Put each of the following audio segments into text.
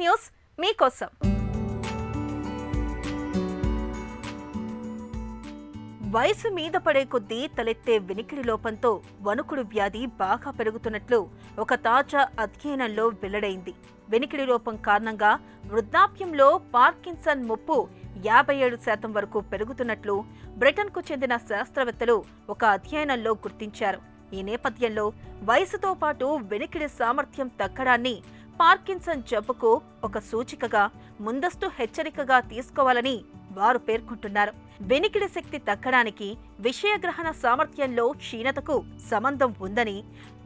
News మీకోసం. వయసు మీద పడే కొద్దీ తలెత్తే వినికిడి లోపంతో వణుకుడు వ్యాధి బాగా పెరుగుతున్నట్లు ఒక తాజా అధ్యయనంలో వెల్లడైంది. వినికిడి లోపం కారణంగా వృద్ధాప్యంలో పార్కిన్సన్ ముప్పు 57% వరకు పెరుగుతున్నట్లు బ్రిటన్కు చెందిన శాస్త్రవేత్తలు ఒక అధ్యయనంలో గుర్తించారు. ఈ నేపథ్యంలో వయసుతో పాటు వినికిడి సామర్థ్యం తగ్గడాన్ని పార్కిన్సన్ జబ్బుకు ఒక సూచికగా, ముందస్తు హెచ్చరికగా తీసుకోవాలని వారు పేర్కొంటున్నారు. వినికిడి శక్తి తగ్గడానికి విషయగ్రహణ సామర్థ్యంలో క్షీణతకు సంబంధం ఉందని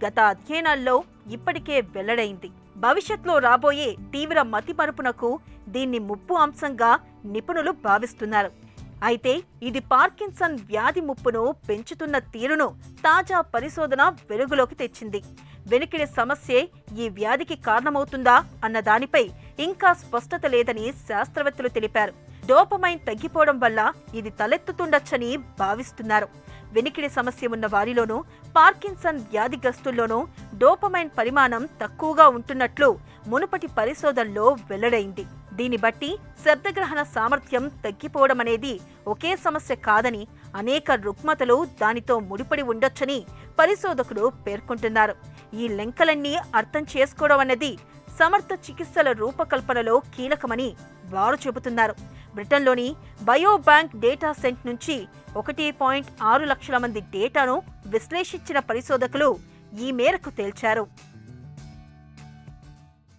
గత అధ్యయనాల్లో ఇప్పటికే వెల్లడైంది. భవిష్యత్తులో రాబోయే తీవ్ర మతిమరుపునకు దీన్ని ముప్పు అంశంగా నిపుణులు భావిస్తున్నారు. అయితే ఇది పార్కిన్సన్ వ్యాధి ముప్పును పెంచుతున్న తీరును తాజా పరిశోధన వెలుగులోకి తెచ్చింది. వినికిడి సమస్యే ఈ వ్యాధికి కారణమవుతుందా అన్న దానిపై ఇంకా స్పష్టత లేదని శాస్త్రవేత్తలు తెలిపారు. డోపమైన్ తగ్గిపోవడం వల్ల ఇది తలెత్తుతుండొచ్చని భావిస్తున్నారు. వినికిడి సమస్య ఉన్న వారిలోనూ పార్కిన్సన్ వ్యాధిగ్రస్తుల్లోనూ డోపమైన్ పరిమాణం తక్కువగా ఉంటున్నట్లు మునుపటి పరిశోధనలో వెల్లడైంది. దీన్ని బట్టి శబ్దగ్రహణ సామర్థ్యం తగ్గిపోవడం అనేది ఒకే సమస్య కాదని, అనేక రుగ్మతలు దానితో ముడిపడి ఉండొచ్చని పరిశోధకులు పేర్కొంటున్నారు. ఈ లెంకలన్నీ అర్థం చేసుకోవడం అన్నది సమర్థ చికిత్సల రూపకల్పనలో కీలకమని వారు చెబుతున్నారు. బ్రిటన్లోని బయోబ్యాంక్ డేటా సెంట్ నుంచి 1.6 లక్షల మంది డేటాను విశ్లేషించిన పరిశోధకులు ఈ మేరకు తేల్చారు.